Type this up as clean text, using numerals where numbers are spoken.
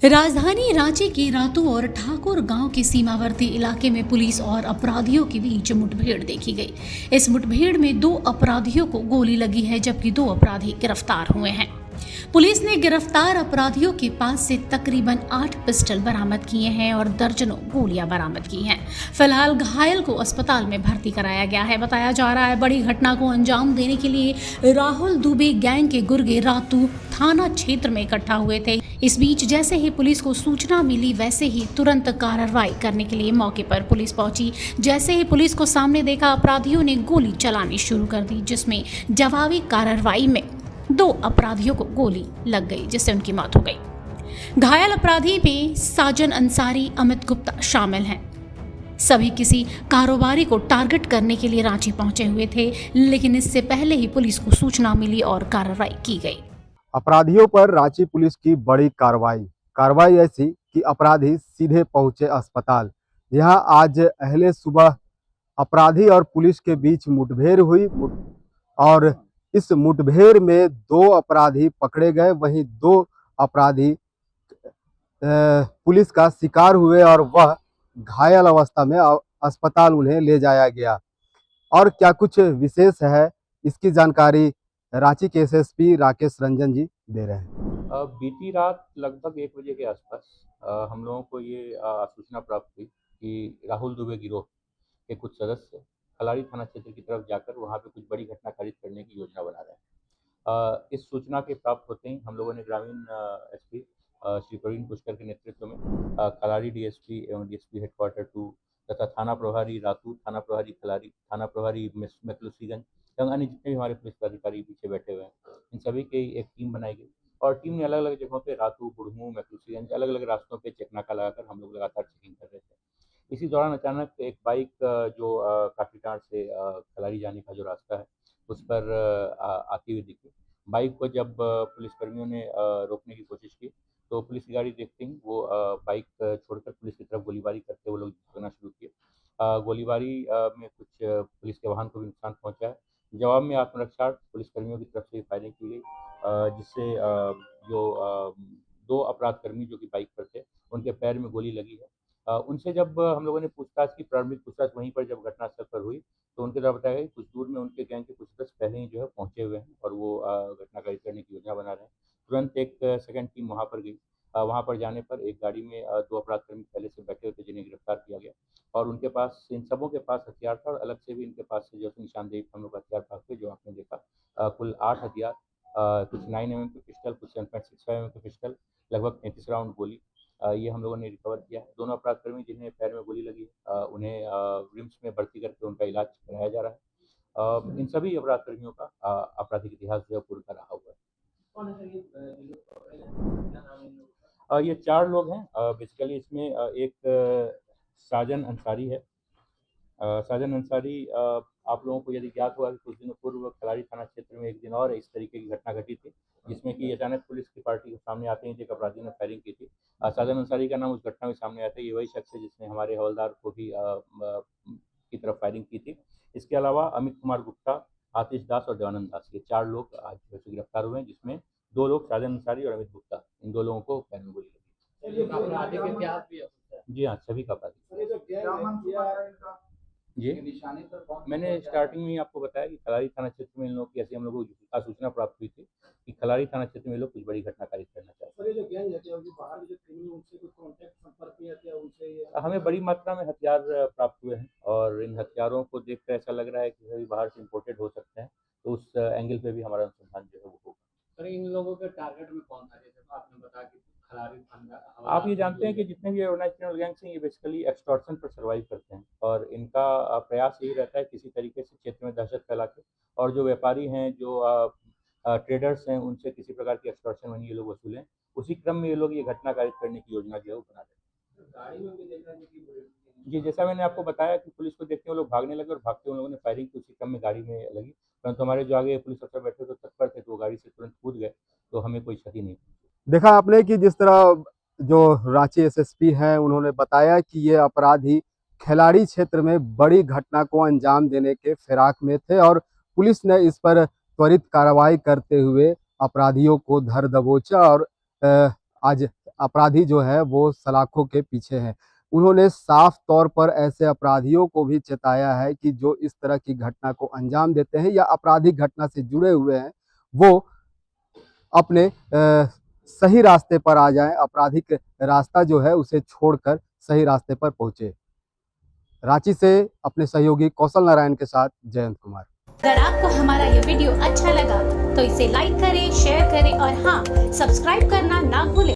राजधानी रांची के रातू और ठाकुर गांव के सीमावर्ती इलाके में पुलिस और अपराधियों के बीच मुठभेड़ देखी गई। इस मुठभेड़ में 2 अपराधियों को गोली लगी है, जबकि 2 अपराधी गिरफ्तार हुए हैं। पुलिस ने गिरफ्तार अपराधियों के पास से तकरीबन 8 पिस्टल बरामद किए हैं और दर्जनों गोलियां बरामद की हैं। फिलहाल घायल को अस्पताल में भर्ती कराया गया है। बताया जा रहा है बड़ी घटना को अंजाम देने के लिए राहुल दुबे गैंग के गुर्गे रातू थाना क्षेत्र में इकट्ठा हुए थे। इस बीच जैसे ही पुलिस को सूचना मिली, वैसे ही तुरंत कार्रवाई करने के लिए मौके पर पुलिस पहुंची। जैसे ही पुलिस को सामने देखा, अपराधियों ने गोली चलानी शुरू कर दी, जिसमें जवाबी कार्रवाई में 2 अपराधियों को गोली लग गई, जिससे उनकी मौत हो गई। घायल अपराधी में साजन अंसारी, अमित गुप्ता शामिल हैं। सभी किसी कारोबारी को टारगेट करने के लिए रांची पहुंचे हुए थे, लेकिन इससे पहले ही पुलिस को सूचना मिली और कार्रवाई की गई। अपराधियों पर रांची पुलिस की बड़ी कार्रवाई ऐसी कि अपराधी सीधे पहुंचे अस्पताल। यहां आज अहले सुबह अपराधी और पुलिस के बीच मुठभेड़ हुई और इस मुठभेड़ में 2 अपराधी पकड़े गए, वहीं 2 अपराधी पुलिस का शिकार हुए और वह घायल अवस्था में अस्पताल उन्हें ले जाया गया। और क्या कुछ विशेष है, इसकी जानकारी रांची के एसएसपी राकेश रंजन जी दे रहे हैं। बीती रात लगभग 1 बजे के आसपास हम लोगों को ये सूचना प्राप्त हुई कि राहुल दुबे गिरोह के कुछ सदस्य खलारी थाना क्षेत्र की तरफ जाकर वहाँ पे कुछ बड़ी घटना कारित करने की योजना बना रहे हैं। इस सूचना के प्राप्त होते ही हम लोगों ने ग्रामीण एसपी श्री प्रवीण पुष्कर के नेतृत्व में खलारी डीएसपी एवं डीएसपी हेडक्वार्टर 2 तथा थाना प्रभारी रातू, थाना प्रभारी खलारी, थाना प्रभारी मैकलूसीगंज एवं अन्य जितने भी हमारे पुलिस पदाधिकारी पीछे बैठे हुए हैं, इन सभी की एक टीम बनाई गई और टीम ने अलग-अलग जगहों पे रातू, बुढ़मू, मैकलूसीगंज अलग-अलग रास्तों पे चेक नाका लगाकर हम लोग लगातार चेकिंग कर रहे थे। इसी दौरान अचानक एक बाइक जो काफ़ी टार से खलारी जाने का जो रास्ता है, उस पर आती हुई दिखी। बाइक को जब पुलिसकर्मियों ने रोकने की कोशिश की, तो पुलिस की गाड़ी देखते ही वो बाइक छोड़कर पुलिस की तरफ गोलीबारी करते वो लोग भागना शुरू किए। गोलीबारी में कुछ पुलिस के वाहन को भी नुकसान पहुँचा है। जवाब में आत्मरक्षार्थ पुलिसकर्मियों की तरफ से फायरिंग की गई, जिससे जो 2 अपराधकर्मी जो कि बाइक पर थे, उनके पैर में गोली लगी है। उनसे जब हम लोगों ने पूछताछ की, प्रारंभिक पूछताछ वहीं पर जब घटनास्थल पर हुई, तो उनके द्वारा बताया गया कि कुछ दूर में उनके गैंग के कुछ सदस्य पहले ही जो है पहुँचे हुए हैं और वो घटना कारित करने की योजना बना रहे हैं। तुरंत एक सेकंड टीम वहाँ पर गई। वहाँ पर जाने पर एक गाड़ी में 2 अपराधकर्मी पहले से बैठे हुए थे, जिन्हें गिरफ्तार किया गया और उनके पास, इन सबों के पास हथियार था और अलग से भी इनके पास से जो निशानदेही हम लोग हथियार भागते जो आपने देखा। कुल 8 हथियार, कुछ 9mm के पिस्टल, कुछ 7.65mm के पिस्टल, लगभग 33 राउंड गोली, ये हम लोगों ने रिकवर किया है। दोनों अपराधकर्मी जिन्हें पैर में गोली लगी उन्हें रिम्स में भर्ती करके उनका इलाज कराया जा रहा है। इन सभी अपराधकर्मियों का आपराधिक इतिहास जो है पूर्व का रहा हुआ है। ये 4 लोग हैं। बेसिकली इसमें एक साजन अंसारी है। साजन अंसारी, आप लोगों को यदि ज्ञात हुआ कि कुछ दिनों पूर्व खलारी थाना क्षेत्र में एक दिन और इस तरीके की घटना घटी थी, जिसमें कि अचानक पुलिस की पार्टी के सामने आते ही एक अपराधी ने फायरिंग की थी। साजन अंसारी का नाम उस घटना में सामने आया था। ये वही शख्स है जिसने हमारे हवलदार को भी की तरफ फायरिंग की थी। इसके अलावा अमित कुमार गुप्ता, आतिश दास और देवानंद दास, ये 4 लोग आज गिरफ्तार हुए हैं, जिसमें 2 लोग साजन अंसारी और अमित गुप्ता, इन 2 लोगों को पैर में गोली लगी। जी हाँ, सभी का अपराधी। जी, मैंने स्टार्टिंग में ही आपको बताया कि खलारी थाना क्षेत्र में इन लोगों की, ऐसी हम लोगों को सूचना प्राप्त हुई थी कि खलारी थाना क्षेत्र में लोग कुछ बड़ी घटना कारित करना चाहते हैं। हमें बड़ी मात्रा में हथियार प्राप्त हुए हैं और इन हथियारों को देखकर ऐसा लग रहा है कि सभी बाहर से इम्पोर्टेड हो सकते हैं, तो उस एंगल पे भी हमारा अनुसंधान जो है वो होगा। सर, इन लोगों के टारगेट में कौन था? जैसे तो आपने बताया कि खलारी आप ये जानते हैं कि जितने भी ऑर्गेनाइज्ड क्रिमिनल गैंग्स हैं, ये बेसिकली एक्सटॉर्शन पर सर्वाइव करते हैं और इनका प्रयास यही रहता है किसी तरीके से क्षेत्र में दहशत फैला के, और जो व्यापारी हैं, जो ट्रेडर्स हैं, उनसे किसी प्रकार की एक्सटॉर्शन मनी ये लोग वसूलें। उसी क्रम में ये लोग ये घटना कारित करने की योजना जो है वो बना रहे हैं। गाड़ी में भी देखा कि जी, जैसा मैंने आपको बताया कि पुलिस को देखते हुए लोग भागने लगे और भागते उन लोगों ने फायरिंग की, उसी क्रम में गाड़ी में लगी, परंतु हमारे जो आगे पुलिस अफसर बैठे तो तत्पर थे, तो वो गाड़ी से तुरंत कूद गए, तो हमें कोई क्षति नहीं हुई। देखा आपने कि जिस तरह जो रांची एसएसपी हैं, उन्होंने बताया कि ये अपराधी खिलाड़ी क्षेत्र में बड़ी घटना को अंजाम देने के फिराक में थे और पुलिस ने इस पर त्वरित कार्रवाई करते हुए अपराधियों को धर दबोचा और आज अपराधी जो है वो सलाखों के पीछे हैं। उन्होंने साफ तौर पर ऐसे अपराधियों को भी चेताया है कि जो इस तरह की घटना को अंजाम देते हैं या आपराधिक घटना से जुड़े हुए हैं, वो अपने सही रास्ते पर आ जाएं, आपराधिक रास्ता जो है उसे छोड़कर सही रास्ते पर पहुंचे। रांची से अपने सहयोगी कौशल नारायण के साथ जयंत कुमार। अगर आपको हमारा ये वीडियो अच्छा लगा तो इसे लाइक करें, शेयर करें और हाँ, सब्सक्राइब करना ना भूलें।